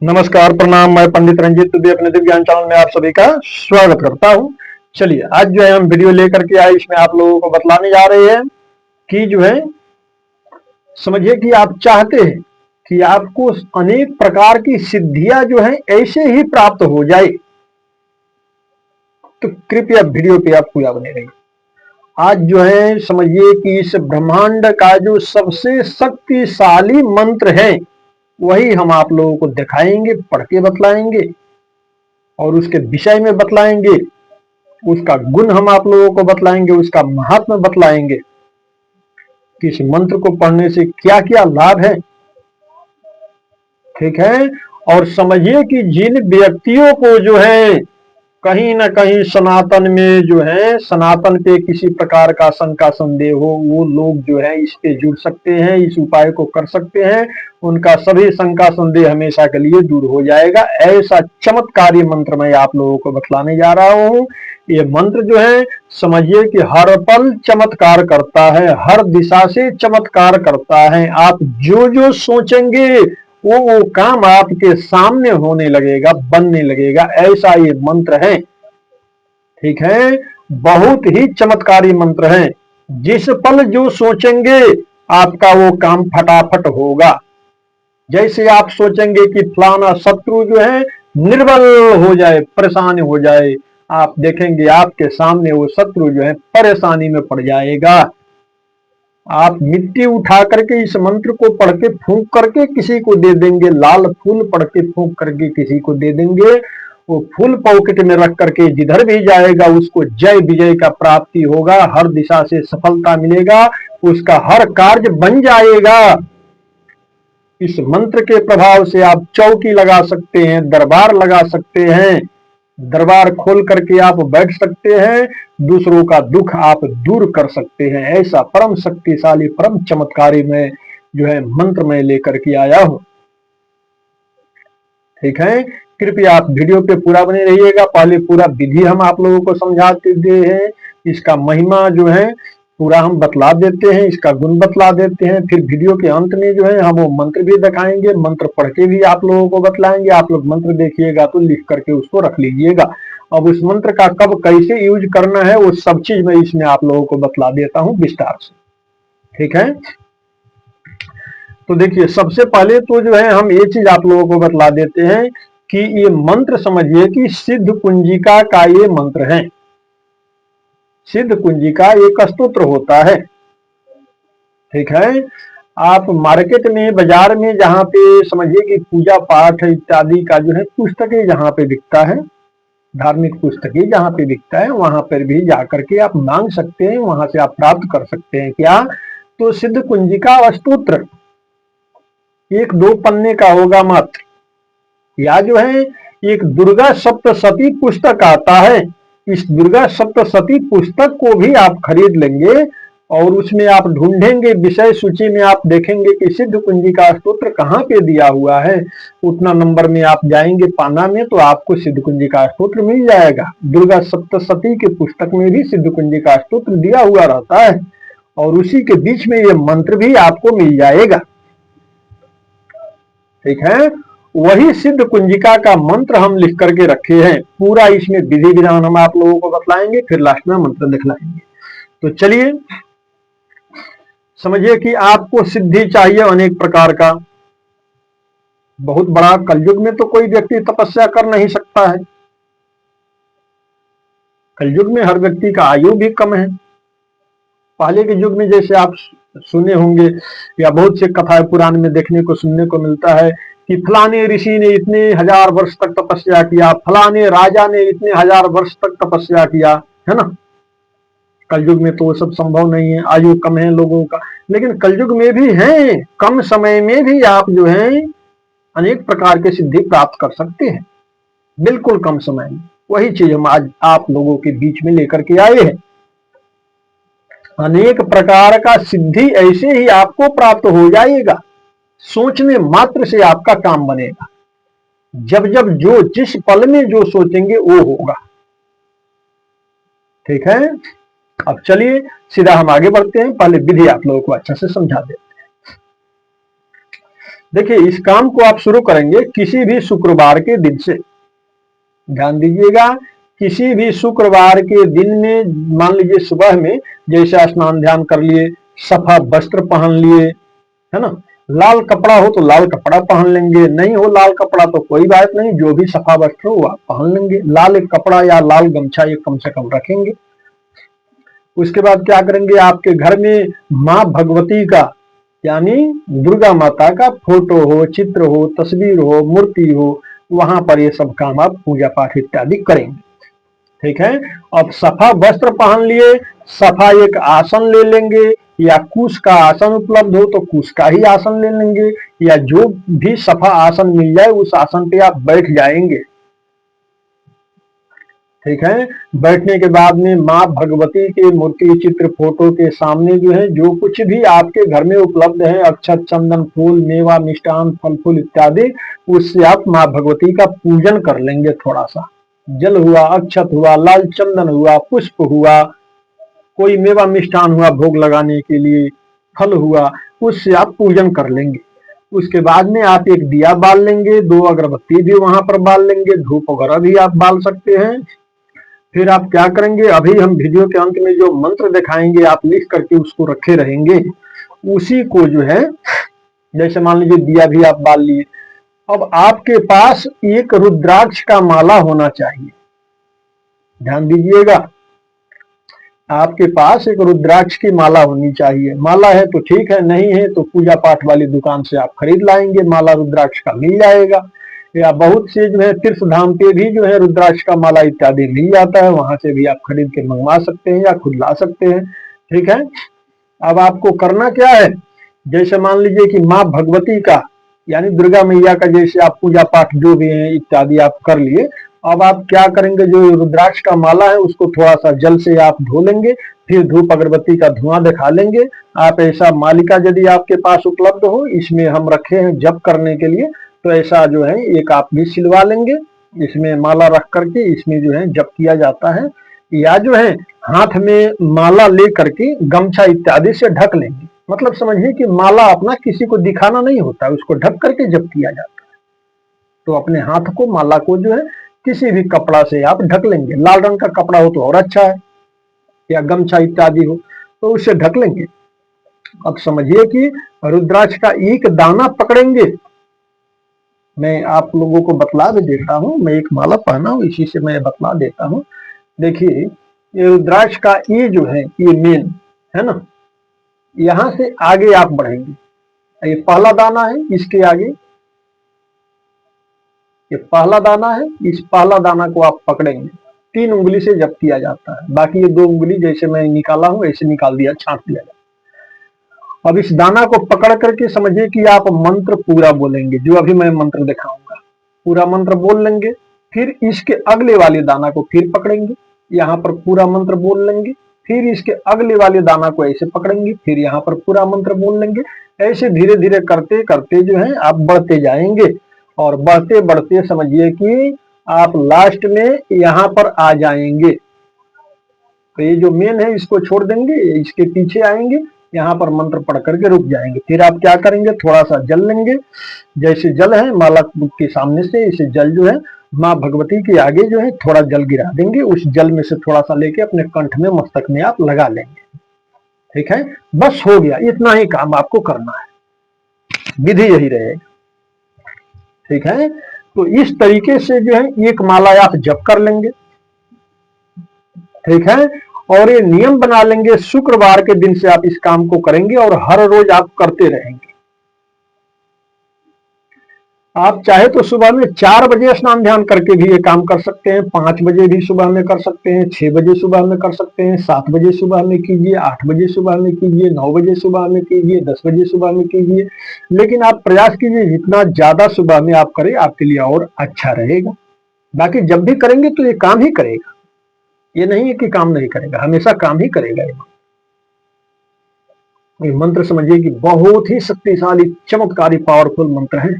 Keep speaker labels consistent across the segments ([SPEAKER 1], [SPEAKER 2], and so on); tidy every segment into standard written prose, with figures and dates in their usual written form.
[SPEAKER 1] नमस्कार, प्रणाम। मैं पंडित रंजीत दुबे अपने दिव्य ज्ञान चैनल में आप सभी का स्वागत करता हूं। चलिए, आज जो है हम वीडियो लेकर के आए, इसमें आप लोगों को बतलाने जा रहे हैं कि जो है समझिए कि आप चाहते हैं कि आपको अनेक प्रकार की सिद्धियां जो है ऐसे ही प्राप्त हो जाए, तो कृपया वीडियो पे आप पूरा बने रहिए। आज जो है समझिए कि इस ब्रह्मांड का जो सबसे शक्तिशाली मंत्र है वही हम आप लोगों को दिखाएंगे, पढ़ के बतलाएंगे और उसके विषय में बतलाएंगे, उसका गुण हम आप लोगों को बतलाएंगे, उसका महात्म्य बतलाएंगे कि इस मंत्र को पढ़ने से क्या क्या लाभ है। ठीक है। और समझिए कि जिन व्यक्तियों को जो है कहीं ना कहीं सनातन में जो है सनातन पे किसी प्रकार का शंका संदेह हो, वो लोग जो है इस पे जुड़ सकते हैं, इस उपाय को कर सकते हैं। उनका सभी शंका संदेह हमेशा के लिए दूर हो जाएगा। ऐसा चमत्कारी मंत्र मैं आप लोगों को बतलाने जा रहा हूँ। ये मंत्र जो है समझिए कि हर पल चमत्कार करता है, हर दिशा से चमत्कार करता है। आप जो जो सोचेंगे वो काम आपके सामने होने लगेगा, बनने लगेगा। ऐसा ये मंत्र है। ठीक है। बहुत ही चमत्कारी मंत्र है। जिस पल जो सोचेंगे आपका वो काम फटाफट होगा। जैसे आप सोचेंगे कि फलाना शत्रु जो है निर्बल हो जाए, परेशान हो जाए, आप देखेंगे आपके सामने वो शत्रु जो है परेशानी में पड़ जाएगा। आप मिट्टी उठा करके इस मंत्र को पढ़ के फूंक करके किसी को दे देंगे, लाल फूल पढ़ के फूंक करके किसी को दे देंगे, वो फूल पॉकेट में रख करके जिधर भी जाएगा उसको जय विजय का प्राप्ति होगा, हर दिशा से सफलता मिलेगा, उसका हर कार्य बन जाएगा। इस मंत्र के प्रभाव से आप चौकी लगा सकते हैं, दरबार लगा सकते हैं, दरबार खोल करके आप बैठ सकते हैं, दूसरों का दुख आप दूर कर सकते हैं। ऐसा परम शक्तिशाली, परम चमत्कारी मैं जो है मंत्र में लेकर के आया हूं। ठीक है। कृपया आप वीडियो पे पूरा बने रहिएगा। पहले पूरा विधि हम आप लोगों को समझाते हैं, इसका महिमा जो है पूरा हम बतला देते हैं, इसका गुण बतला देते हैं। फिर वीडियो के अंत में जो है हम वो मंत्र भी दिखाएंगे, मंत्र पढ़ के भी आप लोगों को बतलाएंगे। आप लोग मंत्र देखिएगा तो लिख करके उसको रख लीजिएगा। अब उस मंत्र का कब कैसे यूज करना है वो सब चीज मैं इसमें आप लोगों को बतला देता हूं विस्तार से। ठीक है। तो देखिए, सबसे पहले तो जो है हम ये चीज आप लोगों को बतला देते हैं कि ये मंत्र समझिए कि सिद्ध कुंजिका का ये मंत्र है। सिद्ध कुंजिका एक स्तोत्र होता है। ठीक है। आप मार्केट में, बाजार में जहां पे समझिए कि पूजा पाठ इत्यादि का जो है पुस्तकें जहां पे बिकता है, धार्मिक पुस्तकें जहां पे बिकता है, वहां पर भी जाकर के आप मांग सकते हैं, वहां से आप प्राप्त कर सकते हैं। क्या? तो सिद्ध कुंजिका स्तोत्र 1-2 पन्ने का होगा मात्र। या जो है एक दुर्गा सप्तशती पुस्तक आता है, इस दुर्गा सप्तशती पुस्तक को भी आप खरीद लेंगे और उसमें आप ढूंढेंगे, विषय सूची में आप देखेंगे कि सिद्ध कुंजिका स्तोत्र कहाँ पे दिया हुआ है। उतना नंबर में आप जाएंगे पाना में तो आपको सिद्ध कुंजिका स्तोत्र मिल जाएगा। दुर्गा सप्तशती के पुस्तक में भी सिद्ध कुंजिका स्तोत्र दिया हुआ रहता है और उसी के बीच में ये मंत्र भी आपको मिल जाएगा। ठीक है। वही सिद्ध कुंजिका का मंत्र हम लिख करके रखे हैं। पूरा इसमें विधि विधान हम आप लोगों को बतलाएंगे, फिर लास्ट में मंत्र दिखलाएंगे। तो चलिए, समझिए कि आपको सिद्धि चाहिए अनेक प्रकार का। बहुत बड़ा कलयुग में तो कोई व्यक्ति तपस्या कर नहीं सकता है। कलयुग में हर व्यक्ति का आयु भी कम है। पहले के युग में जैसे आप सुने होंगे या बहुत से कथाएं पुराण में देखने को सुनने को मिलता है कि फलाने ऋषि ने इतने हजार वर्ष तक तपस्या किया, फलाने राजा ने इतने हजार वर्ष तक तपस्या किया, है ना। कलयुग में तो वो सब संभव नहीं है, आयु कम है लोगों का। लेकिन कलयुग में भी है, कम समय में भी आप जो है अनेक प्रकार के सिद्धि प्राप्त कर सकते हैं, बिल्कुल कम समय में। वही चीज हम आज आप लोगों के बीच में लेकर के आए हैं। अनेक प्रकार का सिद्धि ऐसे ही आपको प्राप्त हो जाएगा, सोचने मात्र से आपका काम बनेगा। जब जब जो जिस पल में जो सोचेंगे वो होगा। ठीक है। अब चलिए सीधा हम आगे बढ़ते हैं। पहले विधि आप लोगों को अच्छा से समझा देते हैं। देखिए, इस काम को आप शुरू करेंगे किसी भी शुक्रवार के दिन से। ध्यान दीजिएगा, किसी भी शुक्रवार के दिन में, मान लीजिए सुबह में जैसे स्नान ध्यान कर लिए, सफा वस्त्र पहन लिए, है ना। लाल कपड़ा हो तो लाल कपड़ा पहन लेंगे, नहीं हो लाल कपड़ा तो कोई बात नहीं, जो भी सफा वस्त्र हो आप पहन लेंगे। लाल एक कपड़ा या लाल गमछा एक कम से कम रखेंगे। उसके बाद क्या करेंगे, आपके घर में माँ भगवती का यानी दुर्गा माता का फोटो हो, चित्र हो, तस्वीर हो, मूर्ति हो, वहां पर ये सब काम आप पूजा पाठ इत्यादि करेंगे। ठीक है। अब सफा वस्त्र पहन लिए, सफा एक आसन ले लेंगे, या कुश का आसन उपलब्ध हो तो कुश का ही आसन ले लेंगे, या जो भी सफा आसन मिल जाए उस आसन पे आप बैठ जाएंगे। ठीक है। बैठने के बाद में माँ भगवती के मूर्ति, चित्र, फोटो के सामने जो है जो कुछ भी आपके घर में उपलब्ध है, अक्षत, चंदन, फूल, मेवा, मिष्टान, फल फूल इत्यादि, उससे आप माँ भगवती का पूजन कर लेंगे। थोड़ा सा जल हुआ, अक्षत हुआ, लाल चंदन हुआ, पुष्प हुआ, कोई मेवा मिष्ठान हुआ भोग लगाने के लिए, फल हुआ, उससे आप पूजन कर लेंगे। उसके बाद में आप एक दिया बाल लेंगे, 2 अगरबत्ती भी वहां पर बाल लेंगे, धूप वगैरह भी आप बाल सकते हैं। फिर आप क्या करेंगे, अभी हम वीडियो के अंत में जो मंत्र दिखाएंगे आप लिख करके उसको रखे रहेंगे, उसी को जो है, जैसे मान लीजिए दिया भी आप बाल लिए, अब आपके पास एक रुद्राक्ष का माला होना चाहिए। ध्यान दीजिएगा, आपके पास एक रुद्राक्ष की माला होनी चाहिए। माला है तो ठीक है, नहीं है तो पूजा पाठ वाली दुकान से आप खरीद लाएंगे, माला रुद्राक्ष का मिल जाएगा। या बहुत से जो है तीर्थ धाम पे भी जो है रुद्राक्ष का माला इत्यादि मिल जाता है, वहां से भी आप खरीद के मंगवा सकते हैं या खुद ला सकते हैं। ठीक है। अब आपको करना क्या है, जैसे मान लीजिए कि माँ भगवती का यानी दुर्गा मैया का जैसे आप पूजा पाठ जो भी है इत्यादि आप कर लिए, अब आप क्या करेंगे, जो रुद्राक्ष का माला है उसको थोड़ा सा जल से आप धो लेंगे, फिर धूप अगरबत्ती का धुआं दिखा लेंगे। आप ऐसा मालिका यदि आपके पास उपलब्ध हो, इसमें हम रखे हैं जप करने के लिए, तो ऐसा जो है एक आप भी सिलवा लेंगे, इसमें माला रख करके इसमें जो है जप किया जाता है। या जो है हाथ में माला ले करके गमछा इत्यादि से ढक लेंगे, मतलब समझिए कि माला अपना किसी को दिखाना नहीं होता, उसको ढक करके जप किया जाता है। तो अपने हाथ को, माला को जो है किसी भी कपड़ा से आप ढक लेंगे, लाल रंग का कपड़ा हो तो और अच्छा है, या गमछा इत्यादि हो तो उससे ढक लेंगे। अब समझिए कि रुद्राक्ष का एक दाना पकड़ेंगे, मैं आप लोगों को बतला भी देता हूं, मैं एक माला पहना हूं इसी से मैं बतला देता हूं। देखिए, ये रुद्राक्ष का ये जो है ये मेन है ना, यहां से आगे आप बढ़ेंगे, ये पहला दाना है, इसके आगे ये पहला दाना है, इस पहला दाना को आप पकड़ेंगे, 3 उंगली से जप किया जाता है, बाकी ये 2 उंगली जैसे मैं निकाला हूं ऐसे निकाल दिया, छांट दिया जाता है। अब इस दाना को पकड़ करके समझिए कि आप मंत्र पूरा बोलेंगे, जो अभी मैं मंत्र दिखाऊंगा पूरा मंत्र बोल लेंगे। फिर इसके अगले वाले दाना को फिर पकड़ेंगे, यहाँ पर पूरा मंत्र बोल लेंगे, फिर इसके अगले वाले दाना को ऐसे पकड़ेंगे, फिर यहाँ पर पूरा मंत्र बोल लेंगे। ऐसे धीरे धीरे करते करते जो है आप बढ़ते जाएंगे, और बढ़ते बढ़ते समझिए कि आप लास्ट में यहाँ पर आ जाएंगे। तो ये जो मेन है इसको छोड़ देंगे, इसके पीछे आएंगे, यहाँ पर मंत्र पढ़ करके रुक जाएंगे। फिर आप क्या करेंगे, थोड़ा सा जल लेंगे, जैसे जल है माला के सामने से इसे जल जो है माँ भगवती के आगे जो है थोड़ा जल गिरा देंगे, उस जल में से थोड़ा सा लेके अपने कंठ में, मस्तक में आप लगा लेंगे। ठीक है, बस हो गया, इतना ही काम आपको करना है, विधि यही रहेगा। ठीक है, तो इस तरीके से जो है एक माला आप जप कर लेंगे। ठीक है, और ये नियम बना लेंगे, शुक्रवार के दिन से आप इस काम को करेंगे और हर रोज आप करते रहेंगे। आप चाहे तो सुबह में 4 बजे स्नान ध्यान करके भी ये काम कर सकते हैं, 5 बजे भी सुबह में कर सकते हैं, 6 बजे सुबह में कर सकते हैं, 7 बजे सुबह में कीजिए, 8 बजे सुबह में कीजिए, 9 बजे सुबह में कीजिए, 10 बजे सुबह में कीजिए। लेकिन आप प्रयास कीजिए जितना ज्यादा सुबह में आप करें आपके लिए और अच्छा रहेगा। बाकी जब भी करेंगे तो ये काम ही करेगा, ये नहीं है कि काम नहीं करेगा, हमेशा काम ही करेगा। ये मंत्र समझिए कि बहुत ही शक्तिशाली, चमत्कारी, पावरफुल मंत्र है।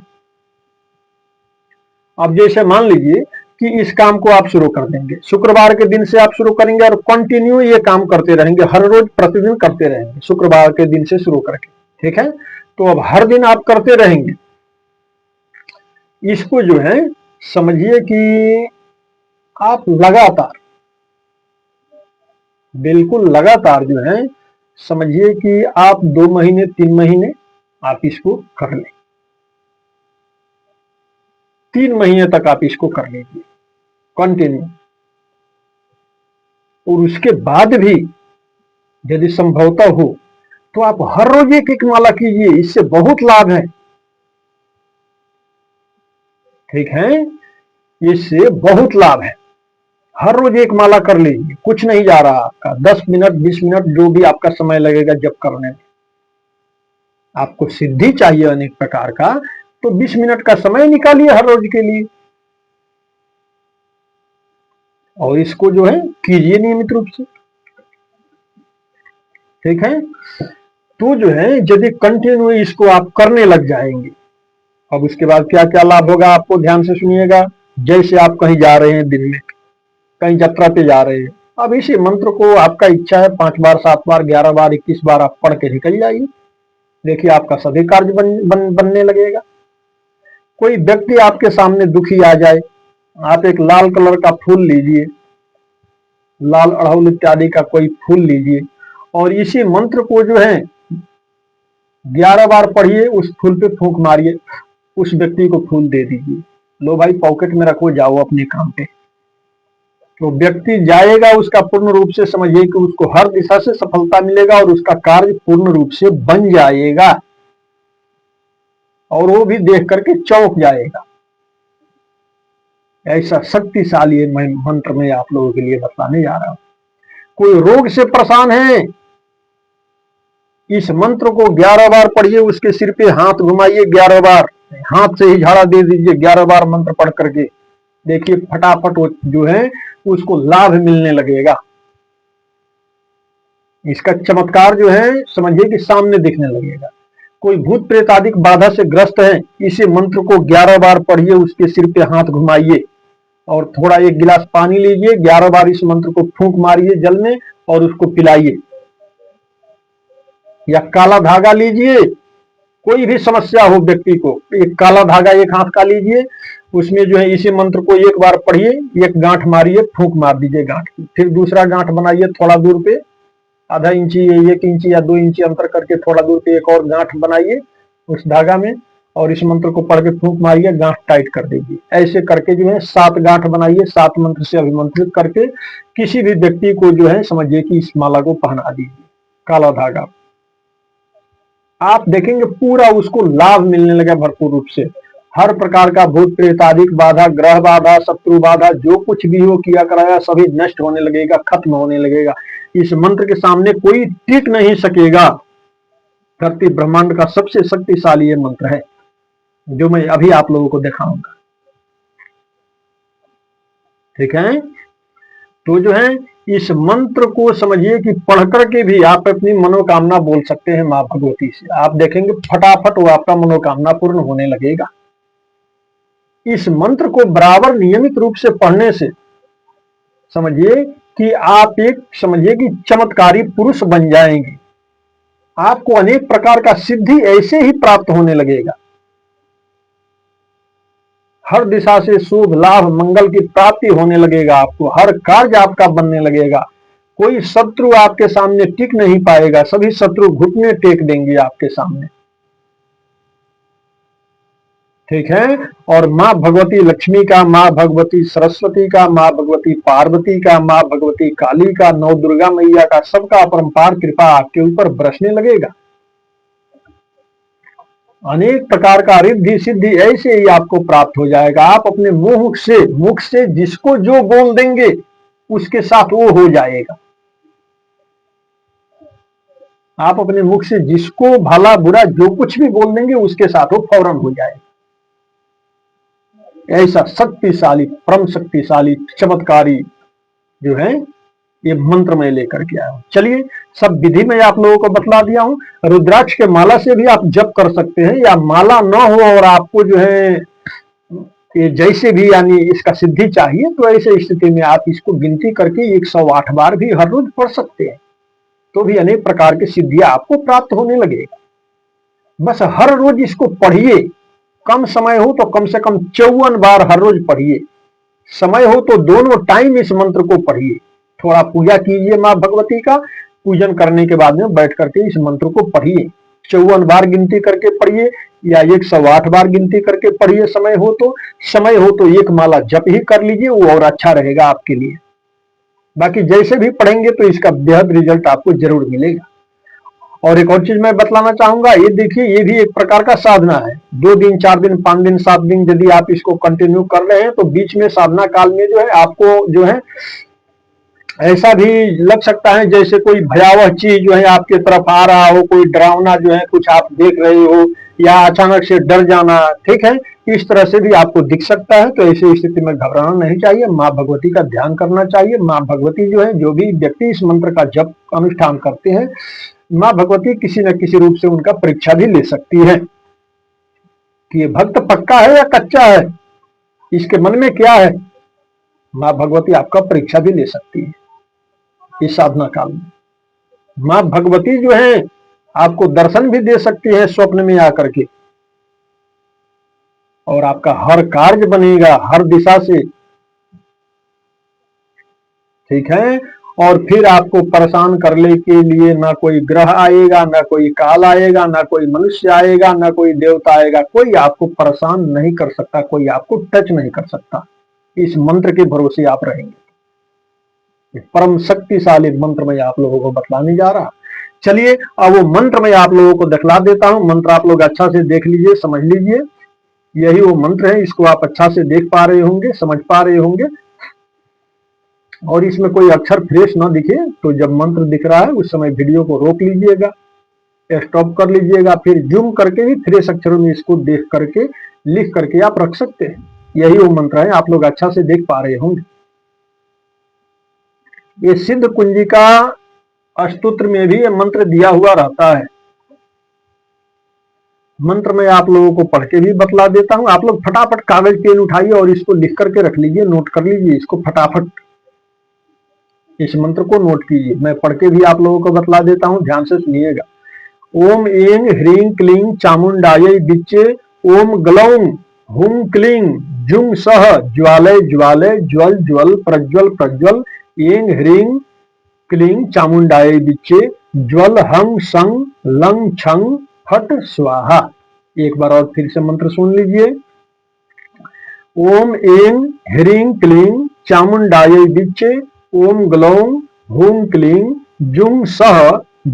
[SPEAKER 1] अब जैसे मान लीजिए कि इस काम को आप शुरू कर देंगे, शुक्रवार के दिन से आप शुरू करेंगे और कंटिन्यू ये काम करते रहेंगे, हर रोज प्रतिदिन करते रहेंगे, शुक्रवार के दिन से शुरू करके। ठीक है, तो अब हर दिन आप करते रहेंगे, इसको जो है समझिए कि आप लगातार, बिल्कुल लगातार जो है समझिए कि आप 2 महीने 3 महीने आप इसको कर लें, 3 महीने तक आप इसको कर लीजिए कंटिन्यू। और उसके बाद भी यदि संभवतः हो तो आप हर रोज एक एक माला कीजिए, इससे बहुत लाभ है। ठीक है, इससे बहुत लाभ है। हर रोज एक माला कर लीजिए, कुछ नहीं जा रहा आपका, 10 मिनट 20 मिनट जो भी आपका समय लगेगा जब करने में। आपको सिद्धि चाहिए अनेक प्रकार का, तो 20 मिनट का समय निकालिए हर रोज के लिए और इसको जो है कीजिए नियमित रूप से। ठीक है, तो जो है यदि कंटिन्यू इसको आप करने लग जाएंगे, अब उसके बाद क्या क्या लाभ होगा आपको ध्यान से सुनिएगा। जैसे आप कहीं जा रहे हैं, दिन में कहीं यात्रा पे जा रहे हैं, अब इसी मंत्र को आपका इच्छा है 5 बार 7 बार 11 बार 21 बार आप पढ़ के निकल जाइए। देखिए आपका सभी कार्य बनने लगेगा। कोई व्यक्ति आपके सामने दुखी आ जाए, आप एक लाल कलर का फूल लीजिए, लाल अड़हुल इत्यादि का कोई फूल लीजिए और इसी मंत्र को जो है 11 बार पढ़िए, उस फूल पे फूंक मारिए, उस व्यक्ति को फूल दे दीजिए, लो भाई पॉकेट में रखो, जाओ अपने काम पे। तो व्यक्ति जाएगा, उसका पूर्ण रूप से समझिए कि उसको हर दिशा से सफलता मिलेगा और उसका कार्य पूर्ण रूप से बन जाएगा और वो भी देख करके चौंक जाएगा। ऐसा शक्तिशाली मंत्र मैं आप लोगों के लिए बताने जा रहा हूं। कोई रोग से परेशान है, इस मंत्र को 11 बार पढ़िए, उसके सिर पे हाथ घुमाइए 11 बार, हाथ से ही झाड़ा दे दीजिए 11 बार मंत्र पढ़ करके। देखिए फटाफट वो जो है उसको लाभ मिलने लगेगा। इसका चमत्कार जो है समझिए कि सामने दिखने लगेगा। कोई भूत प्रेत आदि बाधा से ग्रस्त है, इसी मंत्र को 11 बार पढ़िए, उसके सिर पे हाथ घुमाइए और थोड़ा 1 गिलास पानी लीजिए, 11 बार इस मंत्र को फूंक मारिए जल में और उसको पिलाइए। या काला धागा लीजिए, कोई भी समस्या हो व्यक्ति को, एक काला धागा 1 हाथ का लीजिए, उसमें जो है इसी मंत्र को 1 बार पढ़िए, 1 गांठ मारिए, फूंक मार दीजिए गांठ की, फिर दूसरा गांठ बनाइए थोड़ा दूर पे, आधा इंची 1 इंची या 2 इंची अंतर करके थोड़ा दूर पे एक और गांठ बनाइए उस धागा में और इस मंत्र को पढ़ के फूंक मारिए, गांठ टाइट कर दीजिए। ऐसे करके जो है 7 गांठ बनाइए, 7 मंत्र से अभिमंत्रित करके किसी भी व्यक्ति को जो है समझिए कि इस माला को पहना दीजिए, काला धागा। आप देखेंगे पूरा उसको लाभ मिलने लगा भरपूर रूप से। हर प्रकार का भूत प्रेतादिक बाधा, ग्रह बाधा, शत्रु बाधा, जो कुछ भी हो किया कराया सभी नष्ट होने लगेगा, खत्म होने लगेगा। इस मंत्र के सामने कोई टिक नहीं सकेगा। धरती ब्रह्मांड का सबसे शक्तिशाली ये मंत्र है जो मैं अभी आप लोगों को दिखाऊंगा। ठीक है, तो जो है इस मंत्र को समझिए कि पढ़ करके भी आप अपनी मनोकामना बोल सकते हैं मां भगवती से। आप देखेंगे फटाफट वो आपका मनोकामना पूर्ण होने लगेगा। इस मंत्र को बराबर नियमित रूप से पढ़ने से समझिए कि आप एक समझिए कि चमत्कारी पुरुष बन जाएंगे। आपको अनेक प्रकार का सिद्धि ऐसे ही प्राप्त होने लगेगा। हर दिशा से शुभ लाभ मंगल की प्राप्ति होने लगेगा, आपको हर कार्य आपका बनने लगेगा। कोई शत्रु आपके सामने टिक नहीं पाएगा, सभी शत्रु घुटने टेक देंगे आपके सामने। ठीक है, और मां भगवती लक्ष्मी का, मां भगवती सरस्वती का, मां भगवती पार्वती का, मां भगवती काली का, नौ दुर्गा मैया का, सबका अपरंपार कृपा आपके ऊपर बरसने लगेगा। अनेक प्रकार का रिद्धि सिद्धि ऐसे ही आपको प्राप्त हो जाएगा। आप अपने मुख से जिसको जो बोल देंगे उसके साथ वो हो जाएगा। आप अपने मुख से जिसको भला बुरा जो कुछ भी बोल देंगे उसके साथ वो फौरन हो जाएगा। ऐसा शक्तिशाली, परम शक्तिशाली, चमत्कारी जो है ये मंत्र मैं लेकर के आया हूं। चलिए सब विधि में आप लोगों को बतला दिया हूं। रुद्राक्ष के माला से भी आप जप कर सकते हैं, या माला ना हो और आपको जो है ये जैसे भी यानी इसका सिद्धि चाहिए तो ऐसे स्थिति में आप इसको गिनती करके 108 बार भी हर रोज पढ़ सकते हैं, तो भी अनेक प्रकार की सिद्धियां आपको प्राप्त होने लगेगा। बस हर रोज इसको पढ़िए कम समय हो तो कम से कम 54 बार हर रोज पढ़िए, समय हो तो दोनों टाइम इस मंत्र को पढ़िए। थोड़ा पूजा कीजिए माँ भगवती का, पूजन करने के बाद में बैठ करके इस मंत्र को पढ़िए। 54 बार गिनती करके पढ़िए या 108 बार गिनती करके पढ़िए। समय हो तो एक माला जप ही कर लीजिए, वो और अच्छा रहेगा आपके लिए। बाकी जैसे भी पढ़ेंगे तो इसका बेहद रिजल्ट आपको जरूर मिलेगा। और एक और चीज मैं बतलाना चाहूंगा, ये देखिए ये भी एक प्रकार का साधना है। 2 दिन 4 दिन 5 दिन 7 दिन यदि आप इसको कंटिन्यू कर रहे हैं तो बीच में साधना काल में जो है आपको जो है ऐसा भी लग सकता है जैसे कोई भयावह चीज जो है आपके तरफ आ रहा हो, कोई डरावना जो है कुछ आप देख रहे हो, या अचानक से डर जाना, ठीक है, इस तरह से भी आपको दिख सकता है। तो ऐसी स्थिति में घबराना नहीं चाहिए, माँ भगवती का ध्यान करना चाहिए। माँ भगवती जो है, जो भी व्यक्ति इस मंत्र का जप अनुष्ठान करते हैं, माँ भगवती किसी न किसी रूप से उनका परीक्षा भी ले सकती है कि ये भक्त पक्का है या कच्चा है, इसके मन में क्या है। माँ भगवती आपका परीक्षा भी ले सकती है इस साधना काल में। माँ भगवती जो है आपको दर्शन भी दे सकती है स्वप्न में आकर के, और आपका हर कार्य बनेगा हर दिशा से, ठीक है। और फिर आपको परेशान करने के लिए ना कोई ग्रह आएगा, ना कोई काल आएगा, ना कोई मनुष्य आएगा, ना कोई देवता आएगा। कोई आपको परेशान नहीं कर सकता, कोई आपको टच नहीं कर सकता। इस मंत्र के भरोसे आप रहेंगे। परम शक्तिशाली मंत्र मैं आप लोगों को बतलाने जा रहा। चलिए अब वो मंत्र मैं आप लोगों को दिखला देता हूं। मंत्र आप लोग अच्छा से देख लीजिए, समझ लीजिए। यही वो मंत्र है, इसको आप अच्छा से देख पा रहे होंगे, समझ पा रहे होंगे। और इसमें कोई अक्षर फ्रेश ना दिखे तो जब मंत्र दिख रहा है उस समय वीडियो को रोक लीजिएगा, स्टॉप कर लीजिएगा, फिर जूम करके भी फ्रेश अक्षरों में इसको देख करके लिख करके आप रख सकते हैं। यही वो मंत्र है, आप लोग अच्छा से देख पा रहे होंगे। ये सिद्ध कुंजिका अष्टोत्र में भी ये मंत्र दिया हुआ रहता है। मंत्र मैं आप लोगों को पढ़ के भी बतला देता हूं। आप लोग फटाफट कागज पेन उठाइए और इसको लिख करके रख लीजिए, नोट कर लीजिए इसको फटाफट। इस मंत्र को नोट कीजिए, मैं पढ़ के भी आप लोगों को बतला देता हूं, ध्यान से सुनिएगा। ओम ऐं ह्रीं क्लीं चामुंडायै विच्चे ओम ग्लौं हुं क्लीं जुं सः ज्वालय ज्वालय ज्वल ज्वल प्रज्वल प्रज्वल ऐं ह्रीं क्लीं चामुंडायै विच्चे ज्वल हं सं लं छं फट स्वाहा। एक बार और फिर से मंत्र सुन लीजिए। ओम ऐं ह्रीं क्लीं चामुंडायै विच्चे ओम ग्लौं हुं क्लीं जुं सः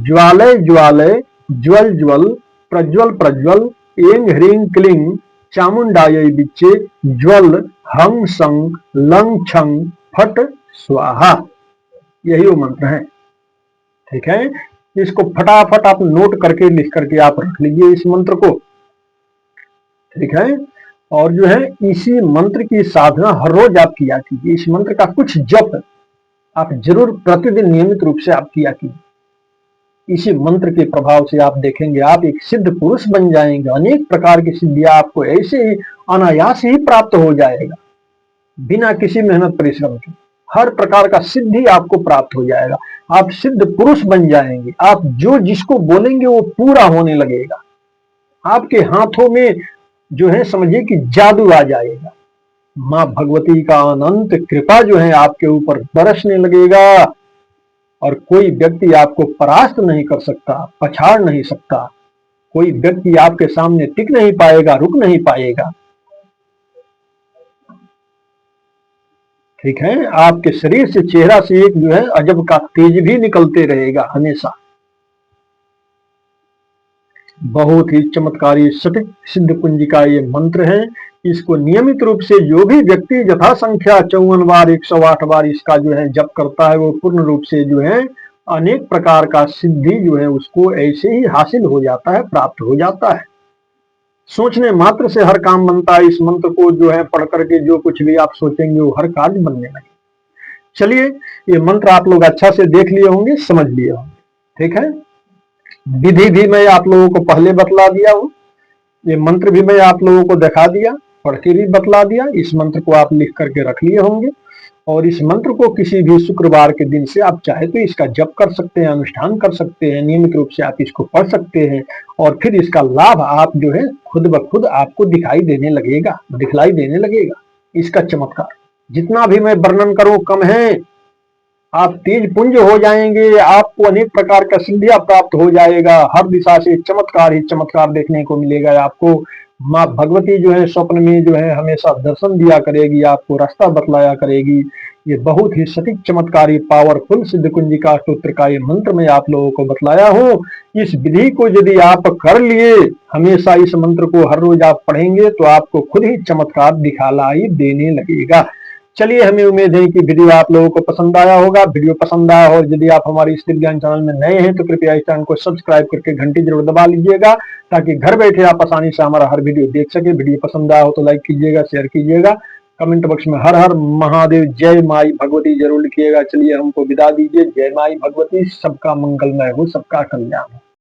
[SPEAKER 1] ज्वालय ज्वालय ज्वल ज्वल प्रज्वल प्रज्वल ऐं ह्रीं क्लीं चामुंडायै विच्चे ज्वल हं सं लं छं फट स्वाहा। यही वो मंत्र है, ठीक है। इसको फटाफट आप नोट करके लिख करके आप रख लीजिए इस मंत्र को, ठीक है। और जो है इसी मंत्र की साधना हर रोज आप किया कीजिए। इस मंत्र का कुछ जप आप जरूर प्रतिदिन नियमित रूप से आप किया कीजिए। इसी मंत्र के प्रभाव से आप देखेंगे आप एक सिद्ध पुरुष बन जाएंगे। अनेक प्रकार की सिद्धियां आपको ऐसे ही अनायास ही प्राप्त हो जाएगा, बिना किसी मेहनत परिश्रम के। हर प्रकार का सिद्धि आपको प्राप्त हो जाएगा, आप सिद्ध पुरुष बन जाएंगे। आप जो जिसको बोलेंगे वो पूरा होने लगेगा। आपके हाथों में जो है समझिए कि जादू आ जाएगा। माँ भगवती का अनंत कृपा जो है आपके ऊपर बरसने लगेगा, और कोई व्यक्ति आपको परास्त नहीं कर सकता, पछाड़ नहीं सकता। कोई व्यक्ति आपके सामने टिक नहीं पाएगा, रुक नहीं पाएगा, ठीक है। आपके शरीर से, चेहरा से एक जो है अजब का तेज भी निकलते रहेगा हमेशा। बहुत ही चमत्कारी सटीक सिद्ध कुंजिका ये मंत्र है। इसको नियमित रूप से जो भी व्यक्ति यथा संख्या 54 बार 108 बार इसका जो है जप करता है, वो पूर्ण रूप से जो है अनेक प्रकार का सिद्धि जो है उसको ऐसे ही हासिल हो जाता है, प्राप्त हो जाता है। सोचने मात्र से हर काम बनता है। इस मंत्र को जो है पढ़ करके जो कुछ भी आप सोचेंगे वो हर कार्य बनने लगे। चलिए ये मंत्र आप लोग अच्छा से देख लिए होंगे, समझ लिए होंगे, ठीक है। विधि भी मैं आप लोगों को पहले बतला दिया हूं, ये मंत्र भी मैं आप लोगों को दिखा दिया, पढ़ के भी बतला दिया। इस मंत्र को आप लिख करके रख लिए होंगे, और इस मंत्र को किसी भी शुक्रवार के दिन से आप चाहे तो इसका जप कर सकते हैं, अनुष्ठान कर सकते हैं, नियमित रूप से आप इसको पढ़ सकते हैं और फिर इसका लाभ आप जो है खुद ब खुद आपको दिखाई देने लगेगा इसका चमत्कार जितना भी मैं वर्णन करूं कम है। आप तेज पुंज हो जाएंगे, आपको अनेक प्रकार का सिद्धियां प्राप्त हो जाएगा, हर दिशा से चमत्कार ही चमत्कार देखने को मिलेगा आपको। माँ भगवती जो है स्वप्न में जो है हमेशा दर्शन दिया करेगी, आपको रास्ता बतलाया करेगी। ये बहुत ही सटीक चमत्कारी पावरफुल सिद्ध कुंजिका स्तोत्र का ये मंत्र मैं आप लोगों को बतलाया हूँ। इस विधि को यदि आप कर लिए, हमेशा इस मंत्र को हर रोज आप पढ़ेंगे तो आपको खुद ही चमत्कार दिखाई देने लगेगा। चलिए, हमें उम्मीद है कि वीडियो आप लोगों को पसंद आया होगा। वीडियो पसंद आया और यदि आप हमारे स्थिर ज्ञान चैनल में नए हैं तो कृपया इस चैनल को सब्सक्राइब करके घंटी जरूर दबा लीजिएगा ताकि घर बैठे आप आसानी से हमारा हर वीडियो देख सके। वीडियो पसंद आया हो तो लाइक कीजिएगा, शेयर कीजिएगा, कमेंट बॉक्स में हर हर महादेव जय माई भगवती जरूर लिखिएगा। चलिए, हमको विदा दीजिए। जय माई भगवती, सबका मंगलमय हो, सबका कल्याण हो।